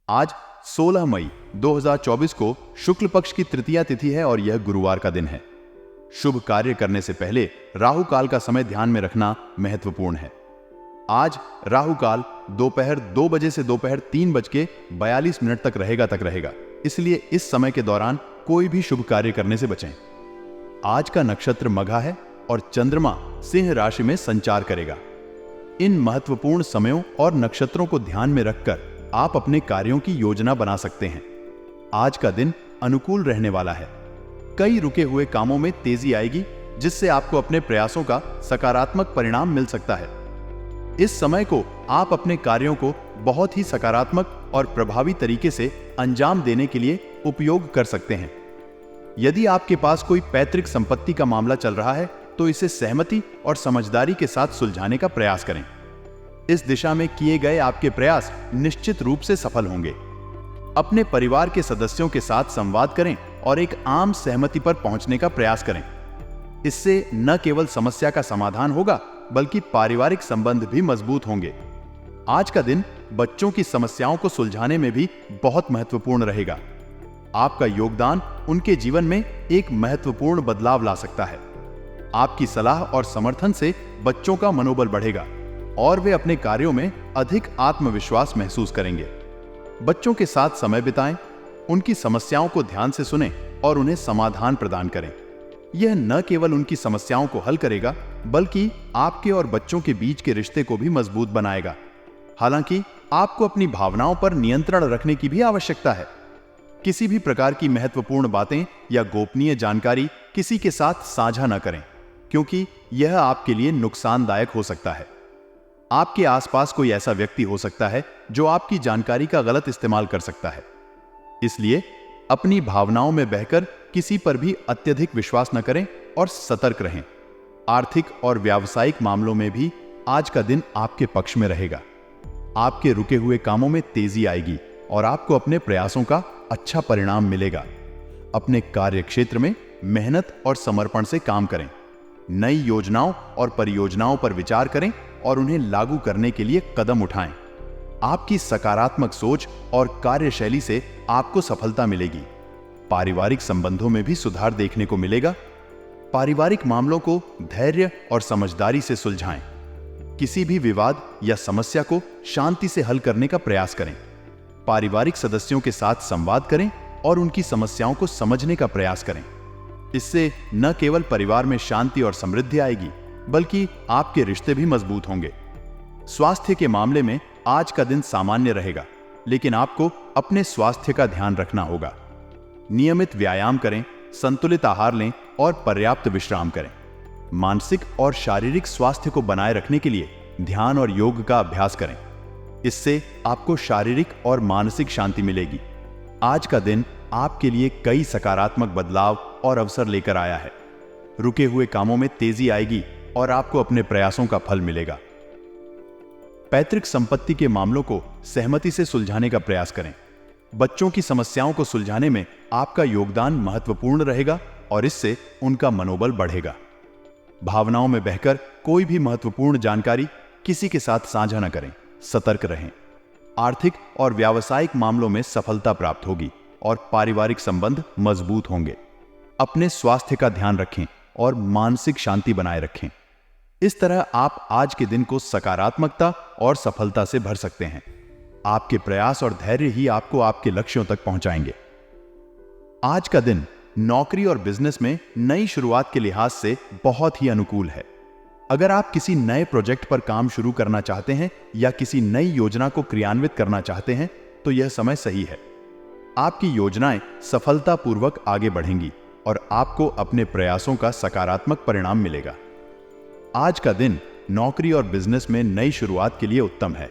आज 16 मई 2024 को शुक्ल पक्ष की तृतीया तिथि है और यह गुरुवार का दिन है। शुभ कार्य करने से पहले राहु काल का समय ध्यान में रखना महत्वपूर्ण है। आज राहु काल दोपहर 2 बजे से दोपहर 3:42 तक रहेगा, इसलिए इस समय के दौरान कोई भी शुभ कार्य करने से बचें। आज का नक्षत्र मघा है और चंद्रमा सिंह राशि में संचार करेगा। इन महत्वपूर्ण समयों और नक्षत्रों को ध्यान में रखकर आप अपने कार्यों की योजना बना सकते हैं। आज का दिन अनुकूल रहने वाला है। कई रुके हुए कामों में तेजी आएगी, जिससे आपको अपने प्रयासों का सकारात्मक परिणाम मिल सकता है। इस समय को आप अपने कार्यों को बहुत ही सकारात्मक और प्रभावी तरीके से अंजाम देने के लिए उपयोग कर सकते हैं। यदि आपके पास कोई पैतृक संपत्ति का मामला चल रहा है तो इसे सहमति और समझदारी के साथ सुलझाने का प्रयास करें। इस दिशा में किए गए आपके प्रयास निश्चित रूप से सफल होंगे। अपने परिवार के सदस्यों के साथ संवाद करें और एक आम सहमति पर पहुंचने का प्रयास करें। इससे न केवल समस्या का समाधान होगा, बल्कि पारिवारिक संबंध भी मजबूत होंगे। आज का दिन बच्चों की समस्याओं को सुलझाने में भी बहुत महत्वपूर्ण रहेगा। आपका योगदान उनके जीवन में एक महत्वपूर्ण बदलाव ला सकता है। आपकी सलाह और समर्थन से बच्चों का मनोबल बढ़ेगा और वे अपने कार्यों में अधिक आत्मविश्वास महसूस करेंगे। बच्चों के साथ समय बिताएं, उनकी समस्याओं को ध्यान से सुनें और उन्हें समाधान प्रदान करें। यह न केवल उनकी समस्याओं को हल करेगा, बल्कि आपके और बच्चों के बीच के रिश्ते को भी मजबूत बनाएगा। हालांकि आपको अपनी भावनाओं पर नियंत्रण रखने की भी आवश्यकता है। किसी भी प्रकार की महत्वपूर्ण बातें या गोपनीय जानकारी किसी के साथ साझा न करें, क्योंकि यह आपके लिए नुकसानदायक हो सकता है। आपके आसपास कोई ऐसा व्यक्ति हो सकता है जो आपकी जानकारी का गलत इस्तेमाल कर सकता है। इसलिए अपनी भावनाओं में बहकर किसी पर भी अत्यधिक विश्वास न करें और सतर्क रहें। आर्थिक और व्यावसायिक मामलों में भी आज का दिन आपके पक्ष में रहेगा। आपके रुके हुए कामों में तेजी आएगी और आपको अपने प्रयासों का अच्छा परिणाम मिलेगा। अपने कार्य क्षेत्र में मेहनत और समर्पण से काम करें। नई योजनाओं और परियोजनाओं पर विचार करें और उन्हें लागू करने के लिए कदम उठाएं। आपकी सकारात्मक सोच और कार्यशैली से आपको सफलता मिलेगी। पारिवारिक संबंधों में भी सुधार देखने को मिलेगा। पारिवारिक मामलों को धैर्य और समझदारी से सुलझाएं। किसी भी विवाद या समस्या को शांति से हल करने का प्रयास करें। पारिवारिक सदस्यों के साथ संवाद करें और उनकी समस्याओं को समझने का प्रयास करें। इससे न केवल परिवार में शांति और समृद्धि आएगी, बल्कि आपके रिश्ते भी मजबूत होंगे। स्वास्थ्य के मामले में आज का दिन सामान्य रहेगा, लेकिन आपको अपने स्वास्थ्य का ध्यान रखना होगा। नियमित व्यायाम करें, संतुलित आहार लें और पर्याप्त विश्राम करें। मानसिक और शारीरिक स्वास्थ्य को बनाए रखने के लिए ध्यान और योग का अभ्यास करें। इससे आपको शारीरिक और मानसिक शांति मिलेगी। आज का दिन आपके लिए कई सकारात्मक बदलाव और अवसर लेकर आया है। रुके हुए कामों में तेजी आएगी और आपको अपने प्रयासों का फल मिलेगा। पैतृक संपत्ति के मामलों को सहमति से सुलझाने का प्रयास करें। बच्चों की समस्याओं को सुलझाने में आपका योगदान महत्वपूर्ण रहेगा और इससे उनका मनोबल बढ़ेगा। भावनाओं में बहकर कोई भी महत्वपूर्ण जानकारी किसी के साथ साझा न करें। सतर्क रहें। आर्थिक और व्यावसायिक मामलों में सफलता प्राप्त होगी और पारिवारिक संबंध मजबूत होंगे। अपने स्वास्थ्य का ध्यान रखें और मानसिक शांति बनाए रखें। इस तरह आप आज के दिन को सकारात्मकता और सफलता से भर सकते हैं। आपके प्रयास और धैर्य ही आपको आपके लक्ष्यों तक पहुंचाएंगे। आज का दिन नौकरी और बिजनेस में नई शुरुआत के लिहाज से बहुत ही अनुकूल है। अगर आप किसी नए प्रोजेक्ट पर काम शुरू करना चाहते हैं या किसी नई योजना को क्रियान्वित करना चाहते हैं, तो यह समय सही है। आपकी योजनाएं सफलतापूर्वक आगे बढ़ेंगी और आपको अपने प्रयासों का सकारात्मक परिणाम मिलेगा। आज का दिन नौकरी और बिजनेस में नई शुरुआत के लिए उत्तम है।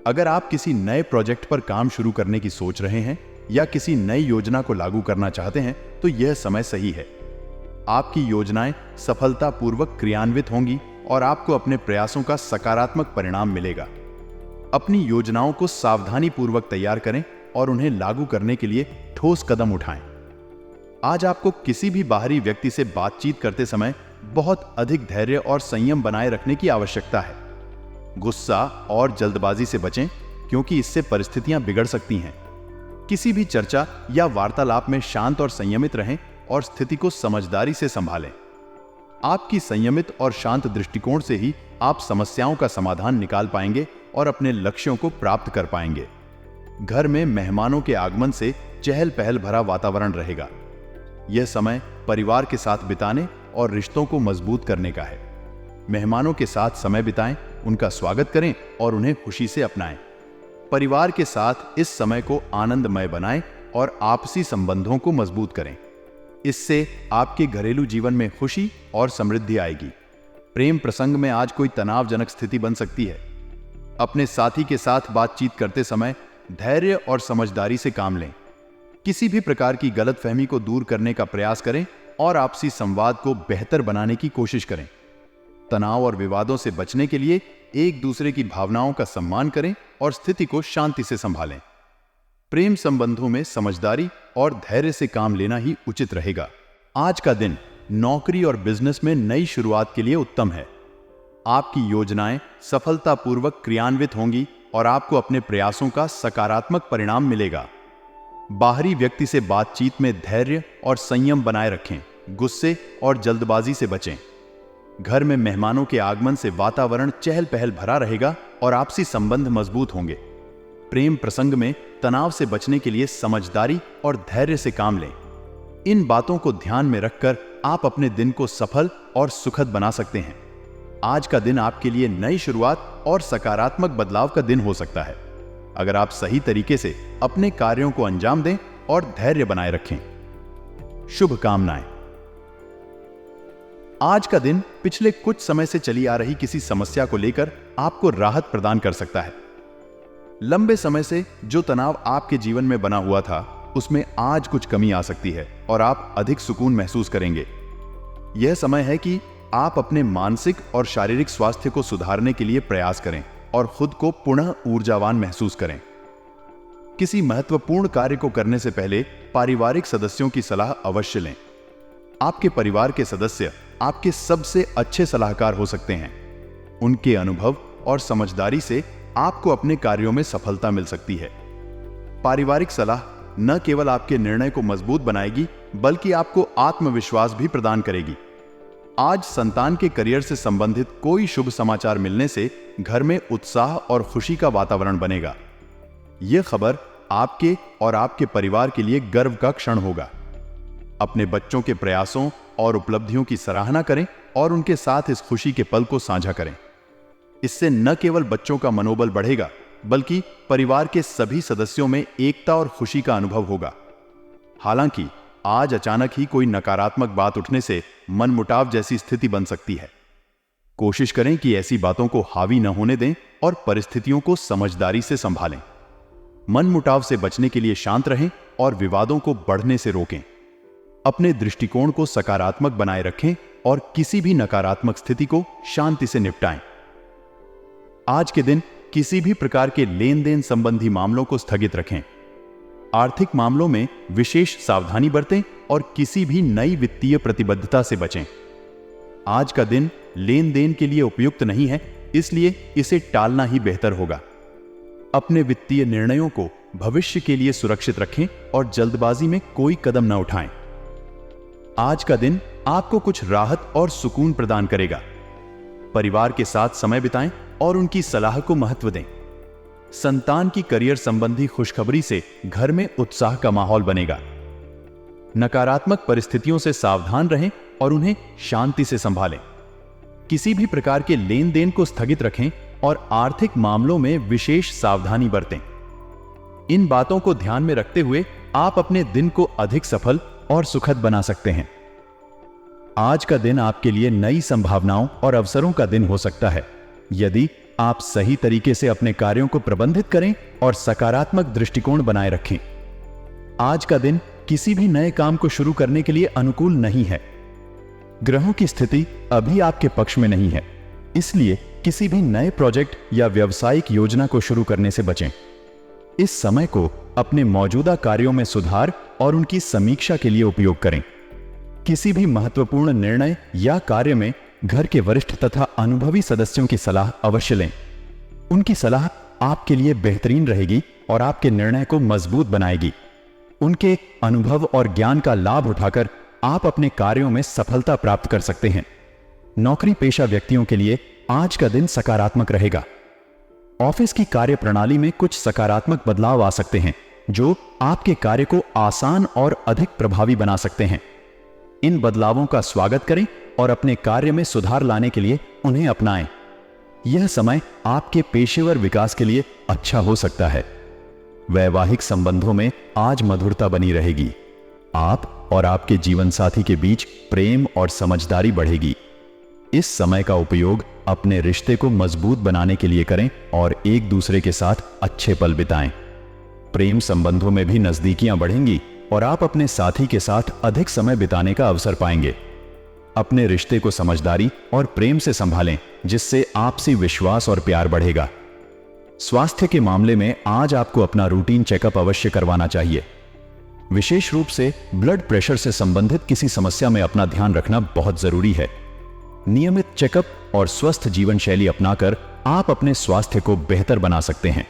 अगर आप किसी नए प्रोजेक्ट पर काम शुरू करने की सोच रहे हैं या किसी नई योजना को लागू करना चाहते हैं, तो यह समय सही है। आपकी योजनाएं सफलतापूर्वक क्रियान्वित होंगी और आपको अपने प्रयासों का सकारात्मक परिणाम मिलेगा। अपनी योजनाओं को सावधानीपूर्वक तैयार करें और उन्हें लागू करने के लिए ठोस कदम उठाएं। आज आपको किसी भी बाहरी व्यक्ति से बातचीत करते समय बहुत अधिक धैर्य और संयम बनाए रखने की आवश्यकता है। गुस्सा और जल्दबाजी से बचें, क्योंकि इससे परिस्थितियां बिगड़ सकती हैं। किसी भी चर्चा या वार्तालाप में शांत और संयमित रहें और स्थिति को समझदारी से संभालें। आपकी संयमित और शांत दृष्टिकोण से ही आप समस्याओं का समाधान निकाल पाएंगे और अपने लक्ष्यों को प्राप्त कर पाएंगे। घर में मेहमानों के आगमन से चहल पहल भरा वातावरण रहेगा। यह समय परिवार के साथ बिताने और रिश्तों को मजबूत करने का है। मेहमानों के साथ समय बिताएं, उनका स्वागत करें और उन्हें खुशी से अपनाएं। परिवार के साथ इस समय को आनंदमय बनाएं और आपसी संबंधों को मजबूत करें। इससे आपके घरेलू जीवन में खुशी और समृद्धि आएगी। प्रेम प्रसंग में आज कोई तनावजनक स्थिति बन सकती है। अपने साथी के साथ बातचीत करते समय धैर्य और समझदारी से काम लें। किसी भी प्रकार की गलतफहमी को दूर करने का प्रयास करें और आपसी संवाद को बेहतर बनाने की कोशिश करें। तनाव और विवादों से बचने के लिए एक दूसरे की भावनाओं का सम्मान करें और स्थिति को शांति से संभालें। प्रेम संबंधों में समझदारी और धैर्य से काम लेना ही उचित रहेगा। आज का दिन नौकरी और बिजनेस में नई शुरुआत के लिए उत्तम है। आपकी योजनाएं सफलतापूर्वक क्रियान्वित होंगी और आपको अपने प्रयासों का सकारात्मक परिणाम मिलेगा। बाहरी व्यक्ति से बातचीत में धैर्य और संयम बनाए रखें। गुस्से और जल्दबाजी से बचें। घर में मेहमानों के आगमन से वातावरण चहल पहल भरा रहेगा और आपसी संबंध मजबूत होंगे। प्रेम प्रसंग में तनाव से बचने के लिए समझदारी और धैर्य से काम लें। इन बातों को ध्यान में रखकर आप अपने दिन को सफल और सुखद बना सकते हैं। आज का दिन आपके लिए नई शुरुआत और सकारात्मक बदलाव का दिन हो सकता है, अगर आप सही तरीके से अपने कार्यों को अंजाम दें और धैर्य बनाए रखें। शुभकामनाएं। आज का दिन पिछले कुछ समय से चली आ रही किसी समस्या को लेकर आपको राहत प्रदान कर सकता है। लंबे समय से जो तनाव आपके जीवन में बना हुआ था, उसमें आज कुछ कमी आ सकती है और आप अधिक सुकून महसूस करेंगे। यह समय है कि आप अपने मानसिक और शारीरिक स्वास्थ्य को सुधारने के लिए प्रयास करें और खुद को पुनः ऊर्जावान महसूस करें। किसी महत्वपूर्ण कार्य को करने से पहले पारिवारिक सदस्यों की सलाह अवश्य लें। आपके परिवार के सदस्य आपके सबसे अच्छे सलाहकार हो सकते हैं। उनके अनुभव और समझदारी से आपको अपने कार्यों में सफलता मिल सकती है। पारिवारिक सलाह न केवल आपके निर्णय को मजबूत बनाएगी, बल्कि आपको आत्मविश्वास भी प्रदान करेगी। आज संतान के करियर से संबंधित कोई शुभ समाचार मिलने से घर में उत्साह और खुशी का वातावरण बनेगा। यह खबर आपके और आपके परिवार के लिए गर्व का क्षण होगा। अपने बच्चों के प्रयासों और उपलब्धियों की सराहना करें और उनके साथ इस खुशी के पल को साझा करें। इससे न केवल बच्चों का मनोबल बढ़ेगा, बल्कि परिवार के सभी सदस्यों में एकता और खुशी का अनुभव होगा। हालांकि आज अचानक ही कोई नकारात्मक बात उठने से मनमुटाव जैसी स्थिति बन सकती है। कोशिश करें कि ऐसी बातों को हावी न होने दें और परिस्थितियों को समझदारी से संभालें। मनमुटाव से बचने के लिए शांत रहें और विवादों को बढ़ने से रोकें। अपने दृष्टिकोण को सकारात्मक बनाए रखें और किसी भी नकारात्मक स्थिति को शांति से निपटाएं। आज के दिन किसी भी प्रकार के लेन देन संबंधी मामलों को स्थगित रखें। आर्थिक मामलों में विशेष सावधानी बरतें और किसी भी नई वित्तीय प्रतिबद्धता से बचें। आज का दिन लेन देन के लिए उपयुक्त नहीं है, इसलिए इसे टालना ही बेहतर होगा। अपने वित्तीय निर्णयों को भविष्य के लिए सुरक्षित रखें और जल्दबाजी में कोई कदम न उठाएं। आज का दिन आपको कुछ राहत और सुकून प्रदान करेगा। परिवार के साथ समय बिताएं और उनकी सलाह को महत्व दें। संतान की करियर संबंधी खुशखबरी से घर में उत्साह का माहौल बनेगा। नकारात्मक परिस्थितियों से सावधान रहें और उन्हें शांति से संभालें। किसी भी प्रकार के लेन देन को स्थगित रखें और आर्थिक मामलों में विशेष सावधानी बरतें। इन बातों को ध्यान में रखते हुए आप अपने दिन को अधिक सफल और सुखद बना सकते हैं। आज का दिन आपके लिए नई संभावनाओं और अवसरों का दिन हो सकता है, यदि आप सही तरीके से अपने कार्यों को प्रबंधित करें और सकारात्मक दृष्टिकोण बनाए रखें। आज का दिन किसी भी नए काम को शुरू करने के लिए अनुकूल नहीं है। ग्रहों की स्थिति अभी आपके पक्ष में नहीं है, इसलिए किसी भी नए प्रोजेक्ट या व्यावसायिक योजना को शुरू करने से बचें। इस समय को अपने मौजूदा कार्यों में सुधार और उनकी समीक्षा के लिए उपयोग करें। किसी भी महत्वपूर्ण निर्णय या कार्य में घर के वरिष्ठ तथा अनुभवी सदस्यों की सलाह अवश्य लें। उनकी सलाह आपके लिए बेहतरीन रहेगी और आपके निर्णय को मजबूत बनाएगी। उनके अनुभव और ज्ञान का लाभ उठाकर आप अपने कार्यों में सफलता प्राप्त कर सकते हैं। नौकरी पेशा व्यक्तियों के लिए आज का दिन सकारात्मक रहेगा। ऑफिस की कार्य प्रणाली में कुछ सकारात्मक बदलाव आ सकते हैं जो आपके कार्य को आसान और अधिक प्रभावी बना सकते हैं। इन बदलावों का स्वागत करें और अपने कार्य में सुधार लाने के लिए उन्हें अपनाएं। यह समय आपके पेशेवर विकास के लिए अच्छा हो सकता है। वैवाहिक संबंधों में आज मधुरता बनी रहेगी। आप और आपके जीवन साथी के बीच प्रेम और समझदारी बढ़ेगी। इस समय का उपयोग अपने रिश्ते को मजबूत बनाने के लिए करें और एक दूसरे के साथ अच्छे पल बिताएं। प्रेम संबंधों में भी नजदीकियां बढ़ेंगी और आप अपने साथी के साथ अधिक समय बिताने का अवसर पाएंगे। अपने रिश्ते को समझदारी और प्रेम से संभालें, जिससे आपसी विश्वास और प्यार बढ़ेगा। स्वास्थ्य के मामले में आज आपको अपना रूटीन चेकअप अवश्य करवाना चाहिए। विशेष रूप से ब्लड प्रेशर से संबंधित किसी समस्या में अपना ध्यान रखना बहुत जरूरी है। नियमित चेकअप और स्वस्थ जीवन शैली अपनाकर आप अपने स्वास्थ्य को बेहतर बना सकते हैं।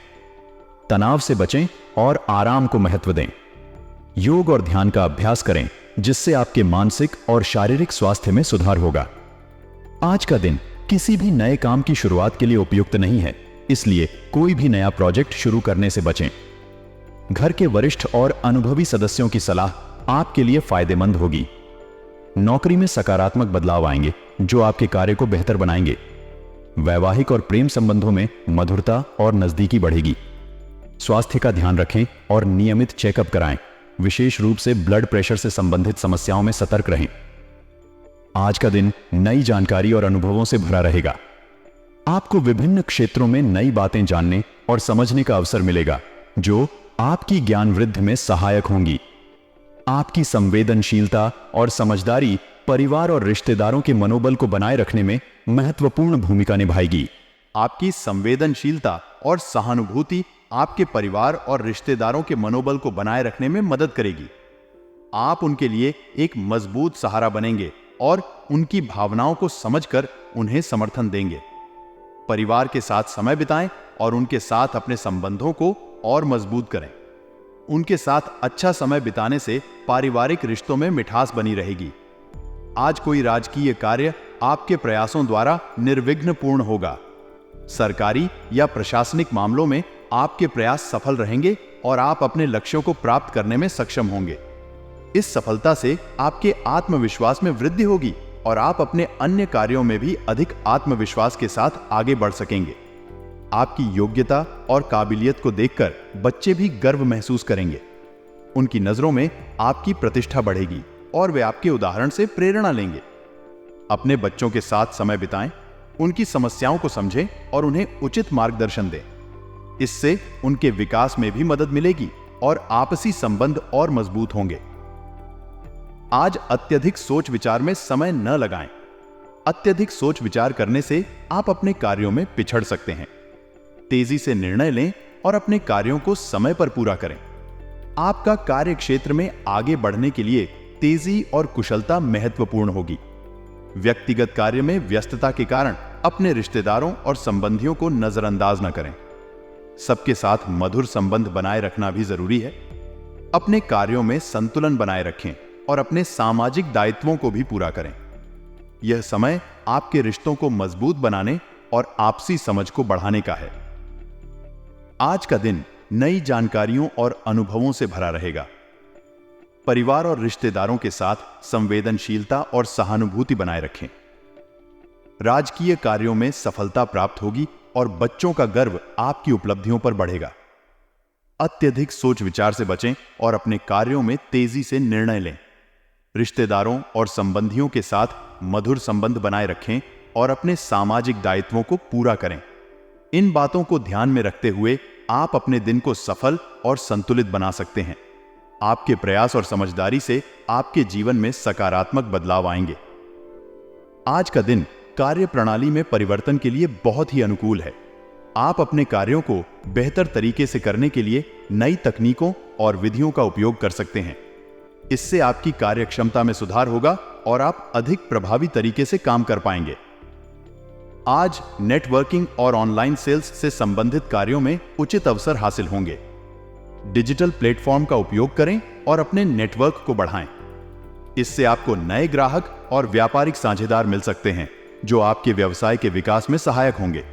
तनाव से बचें और आराम को महत्व दें। योग और ध्यान का अभ्यास करें, जिससे आपके मानसिक और शारीरिक स्वास्थ्य में सुधार होगा। आज का दिन किसी भी नए काम की शुरुआत के लिए उपयुक्त नहीं है, इसलिए कोई भी नया प्रोजेक्ट शुरू करने से बचें। घर के वरिष्ठ और अनुभवी सदस्यों की सलाह आपके लिए फायदेमंद होगी। नौकरी में सकारात्मक बदलाव आएंगे जो आपके कार्य को बेहतर बनाएंगे। वैवाहिक और प्रेम संबंधों में मधुरता और नजदीकी बढ़ेगी। स्वास्थ्य का ध्यान रखें और नियमित चेकअप कराएं। विशेष रूप से ब्लड प्रेशर से संबंधित समस्याओं में सतर्क रहें। आज का दिन नई जानकारी और अनुभवों से भरा रहेगा। आपको विभिन्न क्षेत्रों में नई बातें जानने और समझने का अवसर मिलेगा, जो आपकी ज्ञान वृद्धि में सहायक होंगी। आपकी संवेदनशीलता और समझदारी परिवार और रिश्तेदारों के मनोबल को बनाए रखने में महत्वपूर्ण भूमिका निभाएगी। आपकी संवेदनशीलता और सहानुभूति आपके परिवार और रिश्तेदारों के मनोबल को बनाए रखने में मदद करेगी। आप उनके लिए एक मजबूत सहारा बनेंगे और उनकी भावनाओं को समझकर उन्हें समर्थन देंगे। परिवार के साथ समय बिताएं और उनके साथ अपने संबंधों को और मजबूत करें। उनके साथ अच्छा समय बिताने से पारिवारिक रिश्तों में मिठास बनी रहेगी। आज कोई राजकीय कार्य आपके प्रयासों द्वारा निर्विघ्न पूर्ण होगा। सरकारी या प्रशासनिक मामलों में आपके प्रयास सफल रहेंगे और आप अपने लक्ष्यों को प्राप्त करने में सक्षम होंगे। इस सफलता से आपके आत्मविश्वास में वृद्धि होगी और आप अपने अन्य कार्यों में भी अधिक आत्मविश्वास के साथ आगे बढ़ सकेंगे। आपकी योग्यता और काबिलियत को देखकर बच्चे भी गर्व महसूस करेंगे। उनकी नजरों में आपकी प्रतिष्ठा बढ़ेगी और वे आपके उदाहरण से प्रेरणा लेंगे। अपने बच्चों के साथ समय बिताएं, उनकी समस्याओं को समझें और उन्हें उचित मार्गदर्शन दें। इससे उनके विकास में भी मदद मिलेगी और आपसी संबंध और मजबूत होंगे। आज अत्यधिक सोच विचार में समय न लगाएं। अत्यधिक सोच विचार करने से आप अपने कार्यों में पिछड़ सकते हैं। तेजी से निर्णय लें और अपने कार्यों को समय पर पूरा करें। आपका कार्य क्षेत्र में आगे बढ़ने के लिए तेजी और कुशलता महत्वपूर्ण होगी। व्यक्तिगत कार्य में व्यस्तता के कारण अपने रिश्तेदारों और संबंधियों को नजरअंदाज न करें। सबके साथ मधुर संबंध बनाए रखना भी जरूरी है। अपने कार्यों में संतुलन बनाए रखें और अपने सामाजिक दायित्वों को भी पूरा करें। यह समय आपके रिश्तों को मजबूत बनाने और आपसी समझ को बढ़ाने का है। आज का दिन नई जानकारियों और अनुभवों से भरा रहेगा। परिवार और रिश्तेदारों के साथ संवेदनशीलता और सहानुभूति बनाए रखें। राजकीय कार्यों में सफलता प्राप्त होगी और बच्चों का गर्व आपकी उपलब्धियों पर बढ़ेगा। अत्यधिक सोच विचार से बचें और अपने कार्यों में तेजी से निर्णय लें। रिश्तेदारों और संबंधियों के साथ मधुर संबंध बनाए रखें और अपने सामाजिक दायित्वों को पूरा करें। इन बातों को ध्यान में रखते हुए आप अपने दिन को सफल और संतुलित बना सकते हैं। आपके प्रयास और समझदारी से आपके जीवन में सकारात्मक बदलाव आएंगे। आज का दिन कार्य प्रणाली में परिवर्तन के लिए बहुत ही अनुकूल है। आप अपने कार्यों को बेहतर तरीके से करने के लिए नई तकनीकों और विधियों का उपयोग कर सकते हैं। इससे आपकी कार्यक्षमता में सुधार होगा और आप अधिक प्रभावी तरीके से काम कर पाएंगे। आज नेटवर्किंग और ऑनलाइन सेल्स से संबंधित कार्यों में उचित अवसर हासिल होंगे। डिजिटल प्लेटफॉर्म का उपयोग करें और अपने नेटवर्क को बढ़ाएं। इससे आपको नए ग्राहक और व्यापारिक साझेदार मिल सकते हैं जो आपके व्यवसाय के विकास में सहायक होंगे।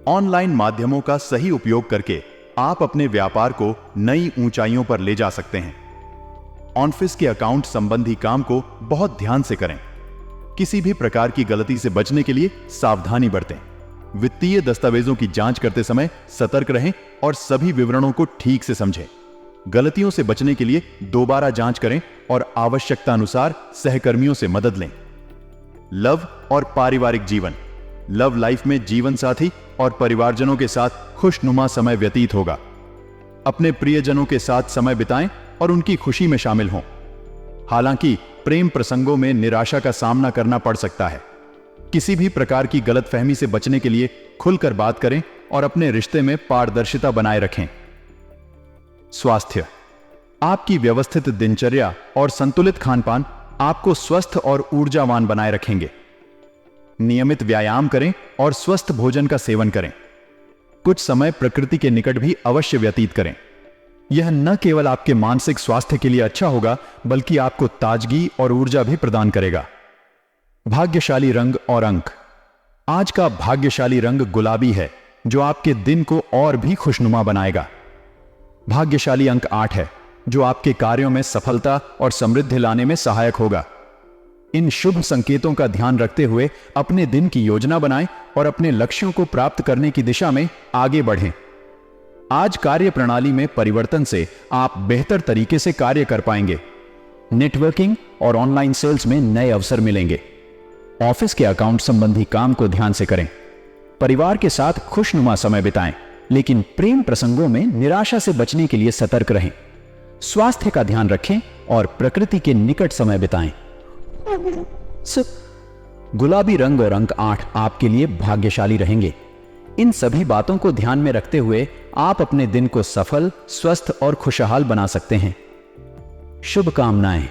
ऑनलाइन माध्यमों का सही उपयोग करके आप अपने व्यापार को नई ऊंचाइयों पर ले जा सकते हैं। ऑफिस के अकाउंट संबंधी काम को बहुत ध्यान से करें। किसी भी प्रकार की गलती से बचने के लिए सावधानी बरतें। वित्तीय दस्तावेजों की जांच करते समय सतर्क रहें और सभी विवरणों को ठीक से समझें। गलतियों से बचने के लिए दोबारा जांच करें और आवश्यकता अनुसार सहकर्मियों से मदद लें। लव और पारिवारिक जीवन। लव लाइफ में जीवन साथी और परिवारजनों के साथ खुशनुमा समय व्यतीत होगा। अपने प्रियजनों के साथ समय बिताएं और उनकी खुशी में शामिल हों। हालांकि प्रेम प्रसंगों में निराशा का सामना करना पड़ सकता है। किसी भी प्रकार की गलतफहमी से बचने के लिए खुलकर बात करें और अपने रिश्ते में पारदर्शिता बनाए रखें। स्वास्थ्य। आपकी व्यवस्थित दिनचर्या और संतुलित खानपान आपको स्वस्थ और ऊर्जावान बनाए रखेंगे। नियमित व्यायाम करें और स्वस्थ भोजन का सेवन करें। कुछ समय प्रकृति के निकट भी अवश्य व्यतीत करें। यह न केवल आपके मानसिक स्वास्थ्य के लिए अच्छा होगा बल्कि आपको ताजगी और ऊर्जा भी प्रदान करेगा। भाग्यशाली रंग और अंक। आज का भाग्यशाली रंग गुलाबी है जो आपके दिन को और भी खुशनुमा बनाएगा। भाग्यशाली अंक 8 है जो आपके कार्यों में सफलता और समृद्धि लाने में सहायक होगा। इन शुभ संकेतों का ध्यान रखते हुए अपने दिन की योजना बनाएं और अपने लक्ष्यों को प्राप्त करने की दिशा में आगे बढ़ें। आज कार्य प्रणाली में परिवर्तन से आप बेहतर तरीके से कार्य कर पाएंगे। नेटवर्किंग और ऑनलाइन सेल्स में नए अवसर मिलेंगे। ऑफिस के अकाउंट संबंधी काम को ध्यान से करें। परिवार के साथ खुशनुमा समय बिताएं, लेकिन प्रेम प्रसंगों में निराशा से बचने के लिए सतर्क रहें। स्वास्थ्य का ध्यान रखें और प्रकृति के निकट समय बिताएं। गुलाबी रंग और अंक 8 आपके लिए भाग्यशाली रहेंगे। इन सभी बातों को ध्यान में रखते हुए आप अपने दिन को सफल, स्वस्थ और खुशहाल बना सकते हैं। शुभकामनाएं।